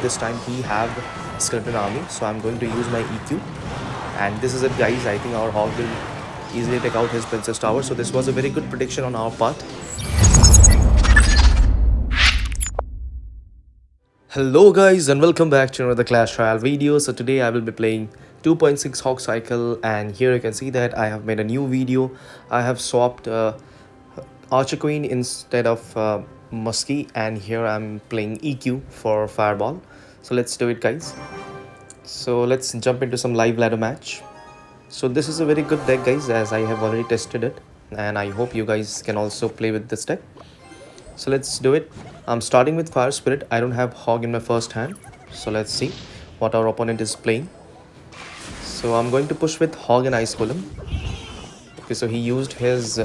this time he have skeleton army, so I'm going to use my EQ. And this is it, guys. I think our hog will easily take out his princess tower. So this was a very good prediction on our part. Hello guys, and welcome back to another Clash Royale video. So today I will be playing 2.6 Hog Cycle, and here you can see that I have made a new video. I have swapped Archer Queen instead of Musky, and here I'm playing EQ for Fireball. So let's do it, guys. So let's jump into some live ladder match. So this is a very good deck, guys, as I have already tested it, and I hope you guys can also play with this deck. So let's do it. I'm starting with Fire Spirit. I don't have Hog in my first hand, so let's see what our opponent is playing. So I'm going to push with Hog and Ice Golem. Okay, so he used his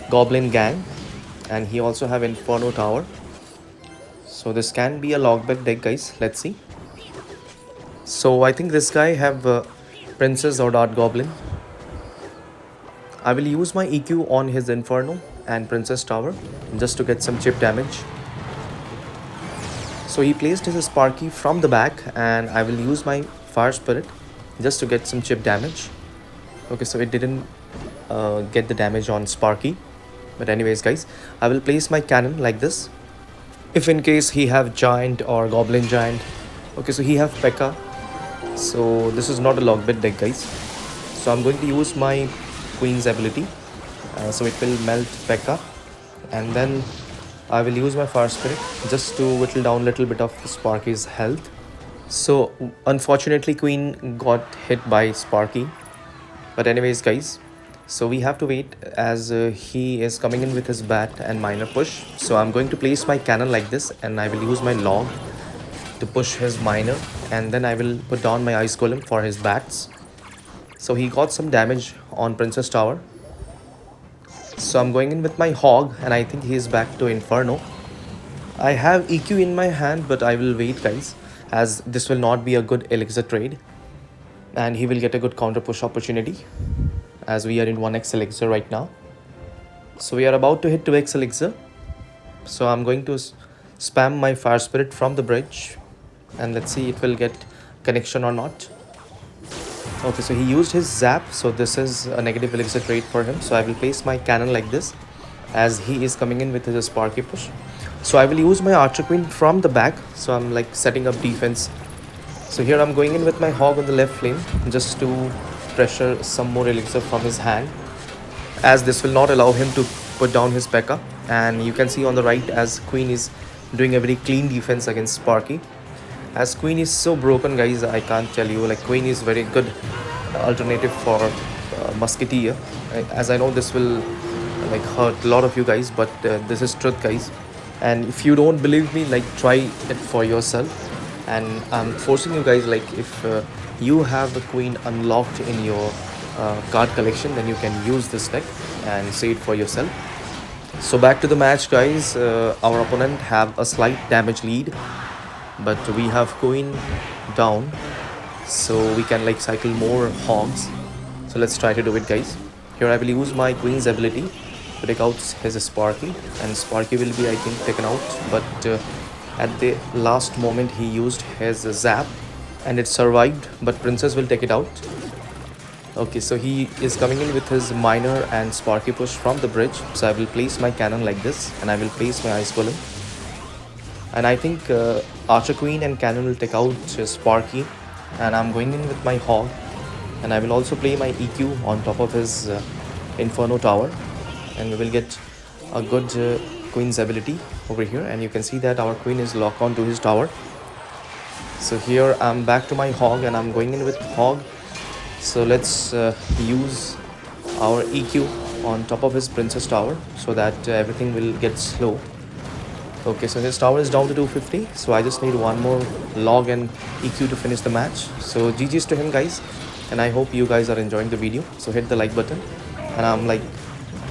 Goblin Gang, and he also have Inferno Tower. So this can be a logbet deck, guys. Let's see. So I think this guy have Princess or Dart Goblin. I will use my EQ on his Inferno and Princess Tower just to get some chip damage. So he placed his Sparky from the back, and I will use my Fire Spirit just to get some chip damage. Okay, so it didn't get the damage on Sparky, but anyways, guys, I will place my cannon like this. If in case he have Giant or Goblin Giant. Okay, so he have P.E.K.K.A. So this is not a logbet deck, guys. So I'm going to use my Queen's ability, so it will melt P.E.K.K.A. and then I will use my Fire Spirit just to whittle down a little bit of Sparky's health. So unfortunately Queen got hit by Sparky, but anyways, guys, so we have to wait as he is coming in with his bat and minor push. So I'm going to place my cannon like this, and I will use my log to push his minor, and then I will put down my Ice Golem for his bats. So he got some damage on Princess Tower. So I'm going in with my Hog, and I think he is back to Inferno. I have EQ in my hand, but I will wait, guys, as this will not be a good elixir trade, and he will get a good counter push opportunity as we are in 1x elixir right now. So we are about to hit 2x elixir. So I'm going to spam my Fire Spirit from the bridge, and let's see it will get connection or not. Okay, so he used his zap, so this is a negative elixir trade for him. So I will place my cannon like this as he is coming in with his Sparky push. So I will use my Archer Queen from the back, so I'm like setting up defense. So here I'm going in with my Hog on the left lane just to pressure some more elixir from his hand, as this will not allow him to put down his P.E.K.K.A. And you can see on the right as Queen is doing a very clean defense against Sparky. As Queen is so broken, guys, I can't tell you, like Queen is very good alternative for Musketeer. As I know this will like hurt a lot of you guys, but this is truth, guys. And if you don't believe me, like try it for yourself. And I'm forcing you guys, like if you have a Queen unlocked in your card collection, then you can use this deck and see it for yourself. So back to the match, guys. Our opponent have a slight damage lead, but we have Queen down, so we can like cycle more Hogs. So let's try to do it, guys. Here I will use my Queen's ability to take out his Sparky, and Sparky will be, I think, taken out, but at the last moment he used his zap and it survived, but Princess will take it out. Okay, so he is coming in with his minor and Sparky push from the bridge. So I will place my cannon like this, and I will place my Ice Golem, and I think Archer Queen and cannon will take out Sparky, and I'm going in with my Hog, and I will also play my EQ on top of his Inferno Tower, and we will get a good Queen's ability over here. And you can see that our Queen is locked on to his tower. So here I'm back to my Hog, and I'm going in with Hog. So let's use our EQ on top of his Princess Tower so that everything will get slow. Okay, so his tower is down to 250, so I just need one more log and EQ to finish the match. So GG's to him, guys, and I hope you guys are enjoying the video. So hit the like button, and I'm like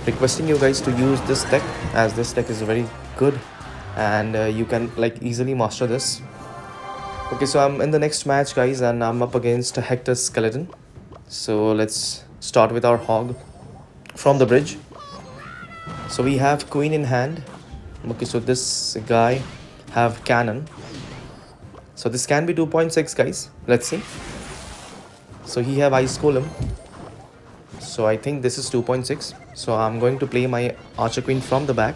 requesting you guys to use this deck, as this deck is very good, and you can like easily master this. Okay, so I'm in the next match, guys, and I'm up against Hector's Skeleton. So let's start with our Hog from the bridge. So we have Queen in hand. Okay, so this guy have cannon. So this can be 2.6 guys, let's see. So he have ice golem, so I think this is 2.6. So I'm going to play my archer queen from the back.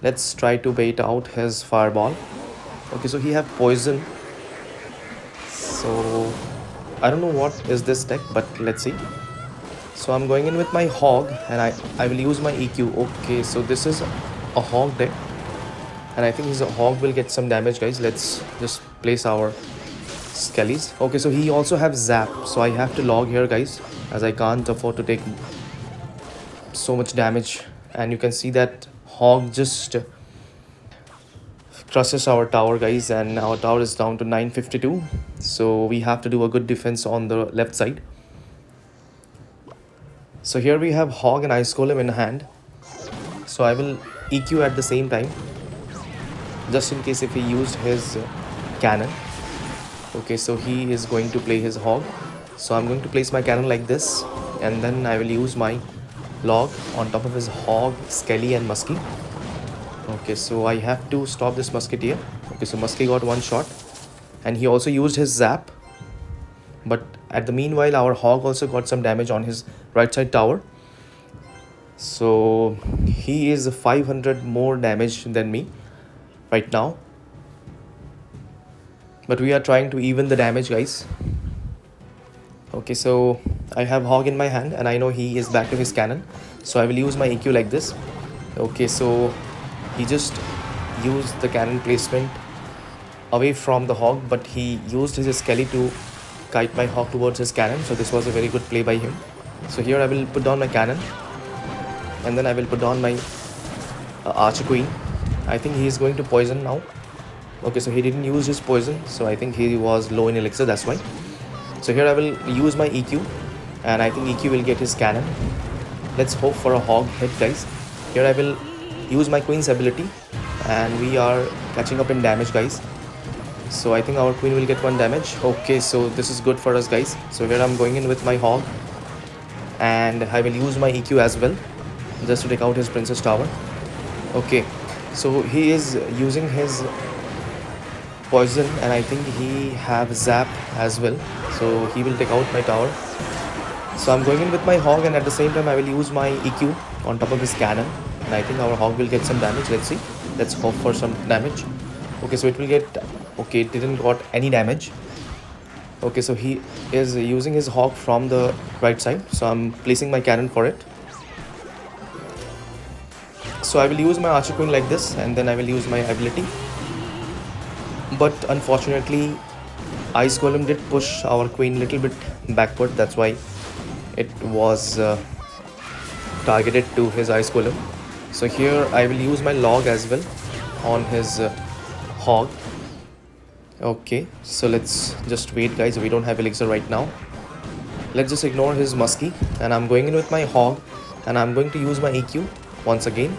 Let's try to bait out his fireball. Okay, so he have poison, so I don't know what is this deck, but let's see. So I'm going in with my hog, and I will use my EQ. Okay, so this is a hog deck, and I think his hog will get some damage guys. Let's just place our skellies. Okay, so he also have zap, so I have to log here guys, as I can't afford to take so much damage. And you can see that hog just crushes our tower guys, and our tower is down to 952. So we have to do a good defense on the left side. So here we have hog and ice golem in hand, so I will EQ at the same time, just in case if he used his cannon. Okay, so he is going to play his hog, so I'm going to place my cannon like this, and then I will use my log on top of his hog, skelly and musky. Okay, so I have to stop this musketeer. Okay, so musky got one shot, and he also used his zap, but at the meanwhile our hog also got some damage on his right side tower. So he is 500 more damage than me right now, but we are trying to even the damage guys. Okay, so I have hog in my hand, and I know he is back to his cannon, so I will use my EQ like this. Okay, so he just used the cannon placement away from the hog, but he used his skelly to kite my hog towards his cannon, so this was a very good play by him. So here I will put down my cannon, and then I will put down my archer queen. I think he is going to poison now. Okay, so he didn't use his poison, so I think he was low in elixir, that's why. So here I will use my EQ, and I think EQ will get his cannon. Let's hope for a hog hit guys. Here I will use my queen's ability, and we are catching up in damage guys. So I think our queen will get one damage. Okay, so this is good for us guys. So here I'm going in with my hog, and I will use my EQ as well, just to take out his princess tower. Okay, so he is using his poison, and I think he have zap as well, so he will take out my tower. So I'm going in with my hog, and at the same time I will use my EQ on top of his cannon, and I think our hog will get some damage. Let's see, let's hope for some damage. Okay, so it will get, okay, it didn't got any damage. Okay, so he is using his hog from the right side, so I'm placing my cannon for it. So I will use my archer queen like this, and then I will use my ability. But unfortunately ice golem did push our queen little bit backward, that's why it was targeted to his ice golem. So here I will use my log as well on his hog. Okay, so let's just wait guys, we don't have elixir right now. Let's just ignore his musky, and I'm going in with my hog, and I'm going to use my EQ once again.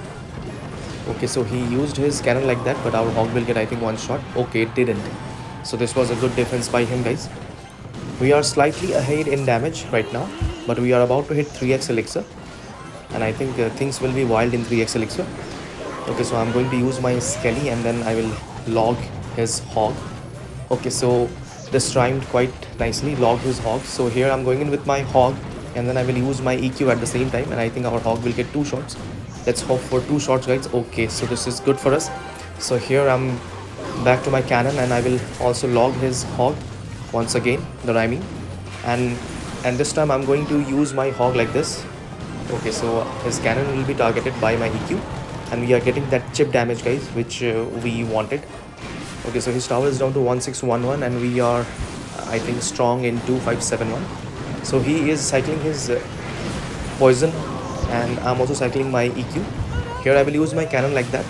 Okay, so he used his cannon like that, but our hog will get I think one shot. Okay, it didn't. So this was a good defense by him guys. We are slightly ahead in damage right now, but we are about to hit 3x elixir, and I think things will be wild in 3x elixir. Okay, so I'm going to use my skelly, and then I will log his hog. Okay, so this rhymed quite nicely, log his hog. So here I'm going in with my hog, and then I will use my EQ at the same time, and I think our hog will get 2 shots. Let's hope for 2 shots guys. Okay, so this is good for us. So here I'm back to my cannon, and I will also log his hog once again, the rhyming, and this time I'm going to use my hog like this. Okay, so his cannon will be targeted by my EQ, and we are getting that chip damage guys, which we wanted. Okay, so his tower is down to 1611, and we are I think strong in 2571. So he is cycling his poison, and I'm also cycling my EQ. Here I will use my cannon like that,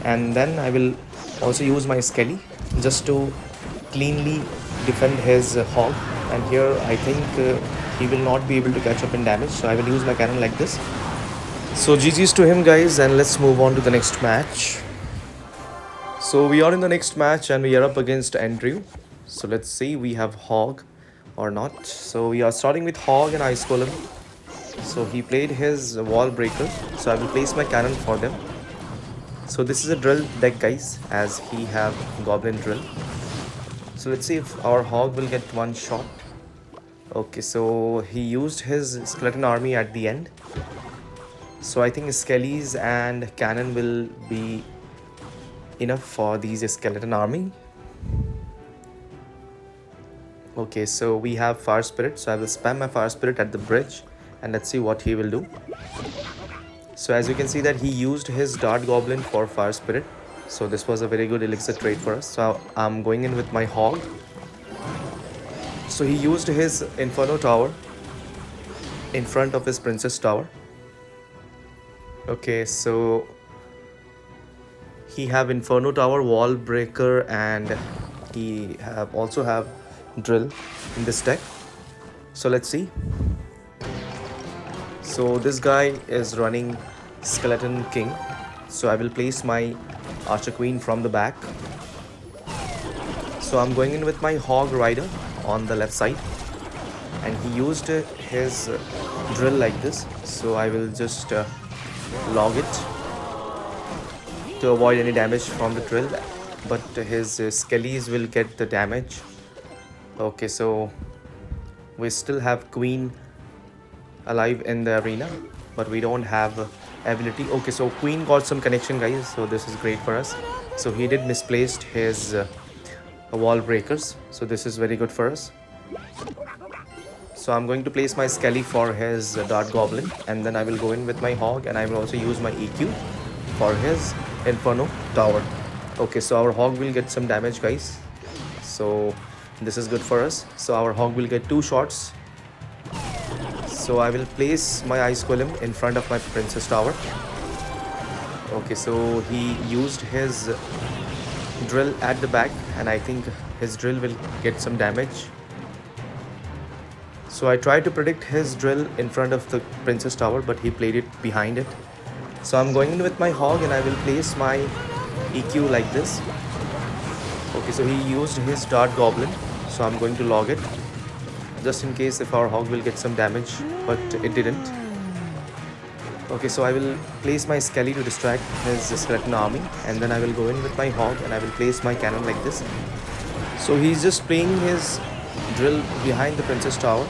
and then I will also use my skelly just to cleanly defend his hog. And here I think he will not be able to catch up in damage, so I will use my cannon like this. So GG's to him guys, and let's move on to the next match. So we are in the next match, and we are up against Andrew. So let's see, we have hog or not. So we are starting with hog and ice golem. So he played his wall breaker, so I will place my cannon for them. So this is a drill deck, guys, as he have Goblin Drill. So let's see if our Hog will get one shot. Okay, so he used his skeleton army at the end. So I think skellies and cannon will be enough for these skeleton army. Okay, so we have fire spirit, so I will spam my fire spirit at the bridge and let's see what he will do. So as you can see that he used his dart goblin for fire spirit, so this was a very good elixir trade for us. So I'm going in with my Hog. So he used his inferno tower in front of his princess tower. Okay, so he have inferno tower, wall breaker, and he also have drill in this deck. So let's see. So this guy is running skeleton king, so I will place my archer queen from the back. So I'm going in with my Hog rider on the left side, and he used his drill like this, so I will just log it to avoid any damage from the drill, but his skellies will get the damage. Okay, so we still have queen alive in the arena, but we don't have ability. Okay, so queen got some connection, guys, so this is great for us. So he did misplaced his wall breakers, so this is very good for us. So I'm going to place my skelly for his dart goblin, and then I will go in with my Hog, and I will also use my EQ for his inferno tower. Okay, so our Hog will get some damage, guys, so this is good for us. So our Hog will get 2 shots. So I will place my ice golem in front of my princess tower. Okay, so he used his drill at the back, and I think his drill will get some damage. So I tried to predict his drill in front of the princess tower, but he played it behind it. So I'm going in with my Hog, and I will place my EQ like this. Okay, so he used his dart goblin, so I'm going to log it just in case if our Hog will get some damage, but it didn't. Okay, so I will place my skelly to distract his skeleton army, and then I will go in with my Hog, and I will place my cannon like this. So he's just playing his drill behind the princess tower,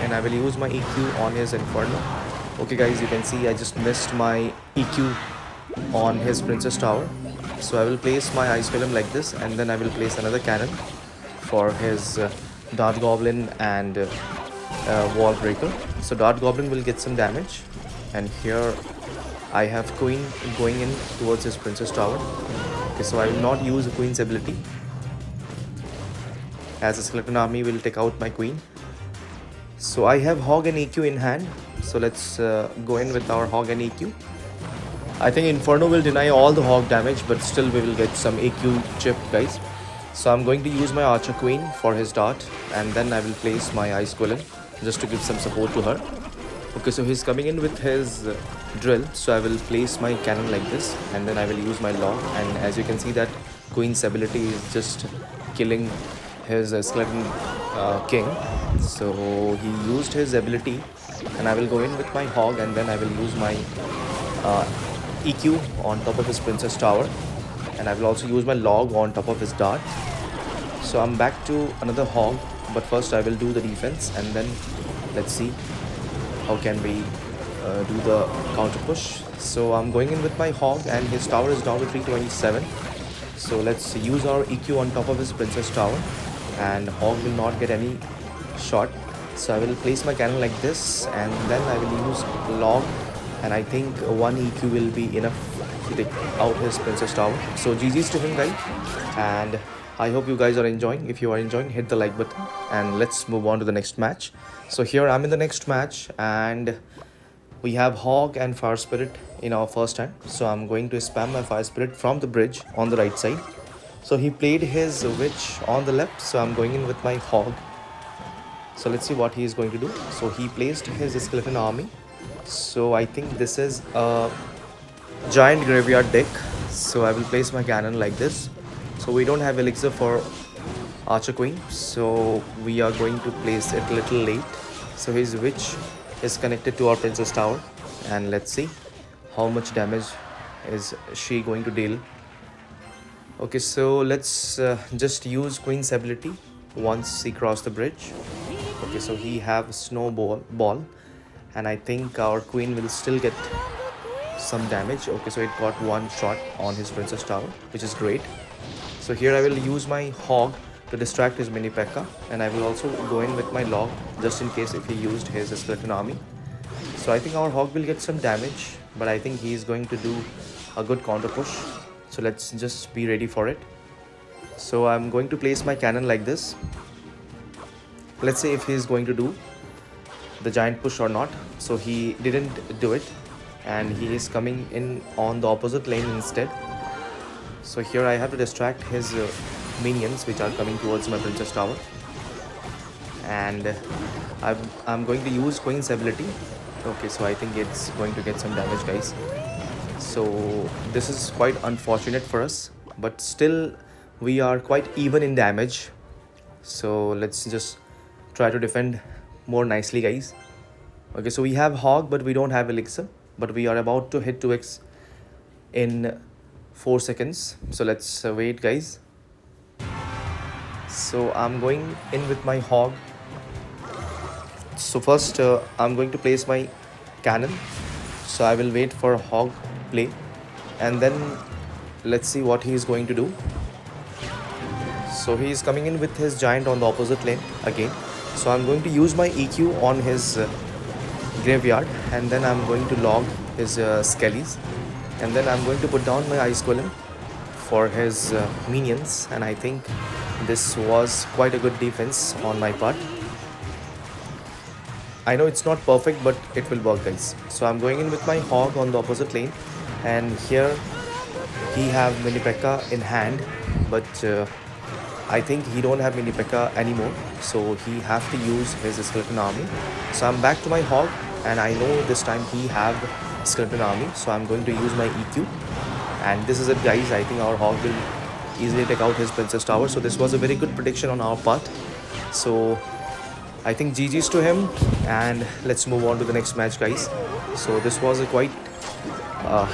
and I will use my EQ on his inferno. Okay guys, you can see I just missed my EQ on his princess tower. So I will place my ice golem like this, and then I will place another cannon for his dart goblin and wall breaker. So dart goblin will get some damage, and here I have queen going in towards his princess tower. Okay, so I will not use the queen's ability, as a skeleton army will take out my queen. So I have Hog and EQ in hand, so let's go in with our Hog and EQ. I think Inferno will deny all the Hog damage, but still we will get some EQ chip, guys. So I'm going to use my Archer Queen for his dart, and then I will place my Ice Golem just to give some support to her. Okay, so he's coming in with his drill, so I will place my cannon like this, and then I will use my log, and as you can see that Queen's ability is just killing his skeleton king. So he used his ability, and I will go in with my Hog, and then I will use my EQ on top of his princess tower, and I will also use my log on top of his dart. So I'm back to another Hog, but first I will do the defense, and then let's see how can we do the counter push. So I'm going in with my Hog, and his tower is down to 327. So let's use our EQ on top of his princess tower, and Hog will not get any shot. So I will place my cannon like this, and then I will use log, and I think one EQ will be enough to take out his princess tower. So GG's to him, guys, and I hope you guys are enjoying. If you are enjoying, hit the like button, and let's move on to the next match. So here I'm in the next match, and we have Hog and Fire Spirit in our first hand. So I'm going to spam my Fire Spirit from the bridge on the right side. So he played his witch on the left, so I'm going in with my Hog. So let's see what he is going to do. So he placed his skeleton army. So I think this is a giant graveyard deck. So I will place my cannon like this. So we don't have elixir for Archer Queen, so we are going to place it a little late. So his witch is connected to our princess tower, and let's see how much damage is she going to deal. Okay, so let's just use queen's ability once he crossed the bridge. Okay, so he have snowball ball, and I think our queen will still get some damage. Okay, so it got one shot on his princess tower, which is great. So here I will use my hog to distract his mini P.E.K.K.A, and I will also go in with my log just in case if he used his skeleton army. So I think our hog will get some damage, but I think he is going to do a good counter push. So let's just be ready for it. So I'm going to place my cannon like this. Let's say if he is going to do the giant push or not. So he didn't do it, and he is coming in on the opposite lane instead. So here I have to distract his minions which are coming towards my princess tower, and I'm going to use queen's ability. Okay, so I think it's going to get some damage, guys. So this is quite unfortunate for us, but still we are quite even in damage. So let's just try to defend more nicely, guys. Okay, so we have hog but we don't have elixir, but we are about to hit 2x in 4 seconds. So let's wait, guys. So I'm going in with my hog. So first I'm going to place my cannon. So I will wait for hog play, and then let's see what he is going to do. So he is coming in with his giant on the opposite lane again. So I'm going to use my EQ on his graveyard, and then I'm going to log his skellies, and then I'm going to put down my ice golem for his minions, and I think this was quite a good defense on my part. I know it's not perfect, but it will work, guys. So I'm going in with my hog on the opposite lane, and here he have mini P.E.K.K.A in hand, but I think he don't have mini P.E.K.K.A anymore, so he have to use his skeleton army. So I'm back to my hog, and I know this time he have skeleton army, so I'm going to use my EQ, and this is it, guys. I think our hog will easily take out his princess tower. So this was a very good prediction on our part. So I think GG's to him, and let's move on to the next match, guys. So this was a quite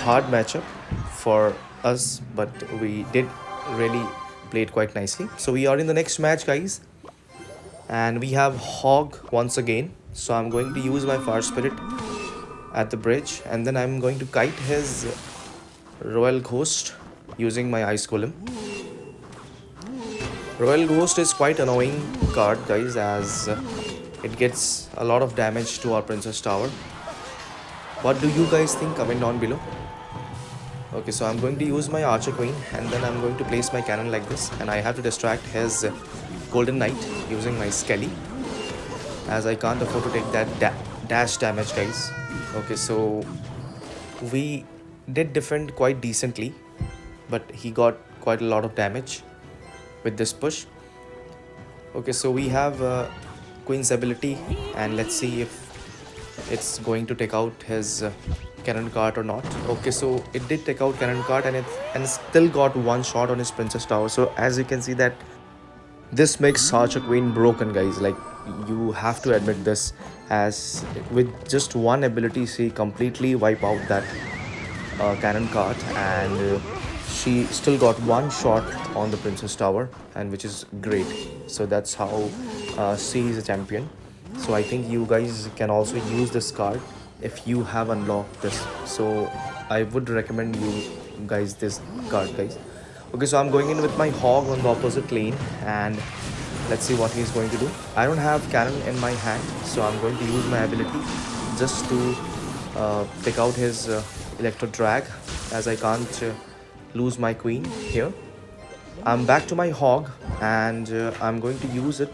hard matchup for us, but we did really play it quite nicely. So we are in the next match, guys, and we have hog once again. So I'm going to use my fire spirit at the bridge, and then I'm going to kite his royal ghost using my ice golem. Royal Ghost is quite annoying card, guys, as it gets a lot of damage to our princess tower. What do you guys think? Comment down below. Okay, so I'm going to use my archer queen, and then I'm going to place my cannon like this, and I have to distract his golden knight using my skelly, as I can't afford to take that dash damage, guys. Okay, so we did defend quite decently, but he got quite a lot of damage with this push. Okay, so we have queen's ability, and let's see if it's going to take out his cannon cart or not. Okay, so it did take out cannon cart, and it still got one shot on his princess tower. So as you can see that this makes archer queen broken, guys. Like, you have to admit this, as with just one ability she completely wipe out that cannon cart, and she still got one shot on the princess tower, and which is great. So that's how she is a champion. So I think you guys can also use this card if you have unlocked this. So I would recommend you guys this card, guys. Okay, so I'm going in with my hog on the opposite lane, and let's see what he's going to do. I don't have cannon in my hand, so I'm going to use my ability just to take out his Electro drag, as I can't lose my queen here. I'm back to my hog, and I'm going to use it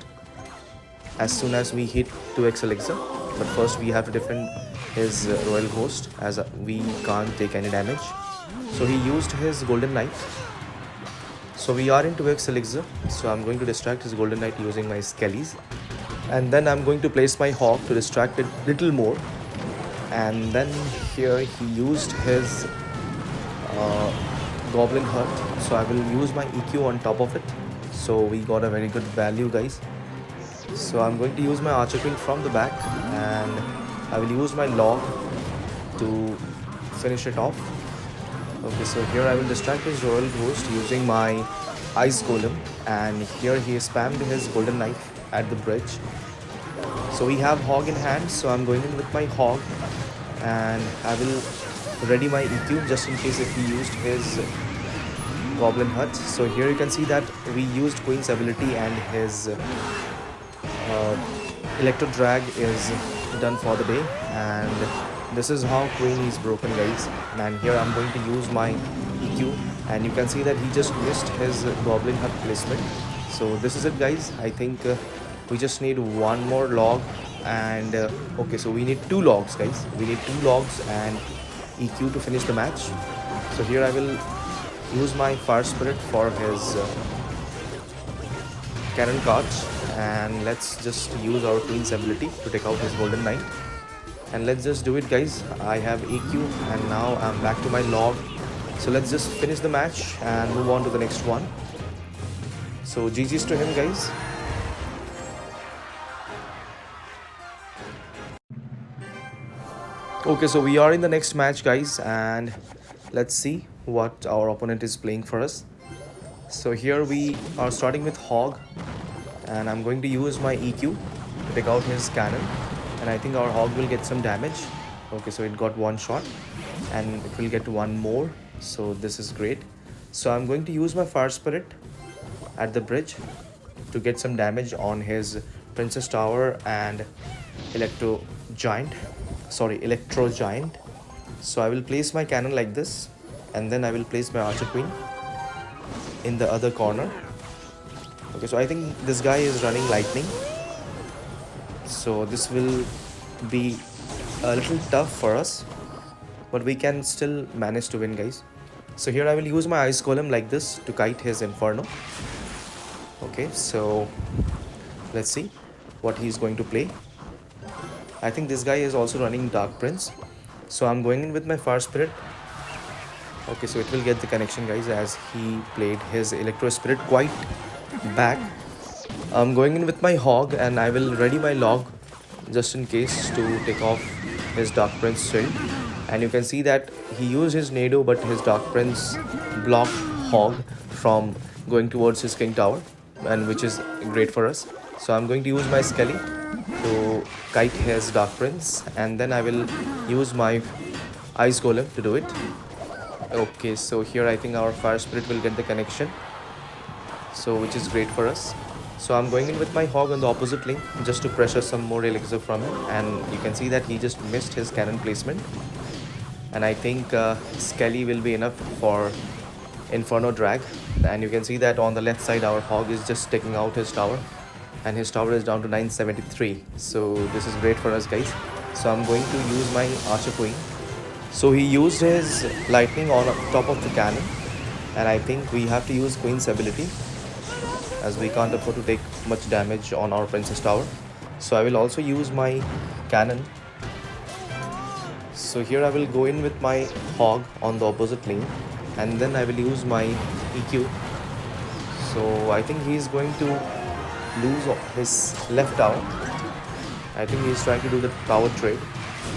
as soon as we hit 2x elixir. But first we have to defend his royal host, as we can't take any damage. So he used his golden knight. So we are in 2x elixir, so I'm going to distract his golden knight using my skellies, and then I'm going to place my hog to distract it little more. And then here he used his goblin hurt, so I will use my EQ on top of it. So we got a very good value, guys. So I'm going to use my archer queen from the back, and I will use my log to finish it off. Okay, so here I will distract his royal ghost using my ice golem, and here he spammed his golden knife at the bridge. So we have hog in hand, so I'm going in with my hog, and I will ready my EQ just in case if he used his goblin hut. So here you can see that we used Queen's ability, and his Electro drag is done for the day, and this is how Queen is broken, guys. And here I'm going to use my EQ, and you can see that he just missed his goblin hut placement. So this is it, guys. I think we just need one more log, and okay, so we need two logs, guys. We need two logs and EQ to finish the match. So here I will use my fire spirit for his cannon cards, and let's just use our Queen's ability to take out his golden knight, and let's just do it, guys. I have EQ, and now I'm back to my log. So let's just finish the match and move on to the next one. So GG's to him, guys. Okay, so we are in the next match, guys, and let's see what our opponent is playing for us. So here we are starting with Hog, and I'm going to use my EQ to take out his cannon, and I think our Hog will get some damage. Okay, so it got one shot, and it will get one more, so this is great. So I'm going to use my fire spirit at the bridge to get some damage on his princess tower and electro giant. So I will place my cannon like this, and then I will place my archer queen in the other corner. Okay, so I think this guy is running lightning, so this will be a little tough for us, but we can still manage to win, guys. So here I will use my ice golem like this to kite his inferno. Okay, so let's see what he's going to play. I think this guy is also running dark prince, so I'm going in with my fire spirit. Okay, so it will get the connection, guys, as he played his electro spirit quite back. I'm going in with my hog, and I will ready my log just in case to take off his dark prince shield. And you can see that he used his nado, but his dark prince blocked hog from going towards his king tower, and which is great for us. So I'm going to use my skelly to kite his dark prince, and then I will use my ice golem to do it. Okay, so here I think our fire spirit will get the connection, so which is great for us. So I'm going in with my hog on the opposite lane just to pressure some more elixir from him, and you can see that he just missed his cannon placement, and I think skelly will be enough for inferno drag. And you can see that on the left side our hog is just taking out his tower, and his tower is down to 973. So this is great for us, guys. So I'm going to use my archer queen. So he used his lightning on top of the cannon, and I think we have to use Queen's ability as we can't afford to take much damage on our princess tower. So I will also use my cannon. So here I will go in with my hog on the opposite lane, and then I will use my EQ. So I think he is going to lose his left tower. I think he is trying to do the tower trade,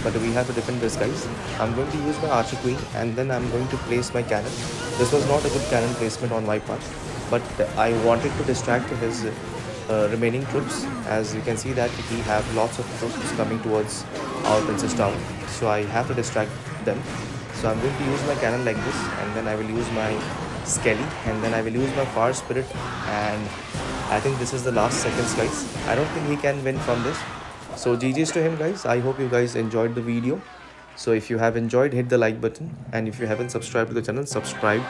but we have to defend this, guys. I'm going to use my archer queen, and then I'm going to place my cannon. This was not a good cannon placement on my part, but I wanted to distract his remaining troops, as you can see that he have lots of troops coming towards our princess tower, so I have to distract them. So I'm going to use my cannon like this, and then I will use my skelly, and then I will use my fire spirit, and I think this is the last seconds, guys. I don't think he can win from this. So GG's to him, guys. I hope you guys enjoyed the video. So if you have enjoyed, hit the like button, and if you haven't subscribed to the channel, subscribe,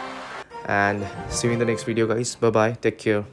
and see you in the next video, guys. Bye bye, take care.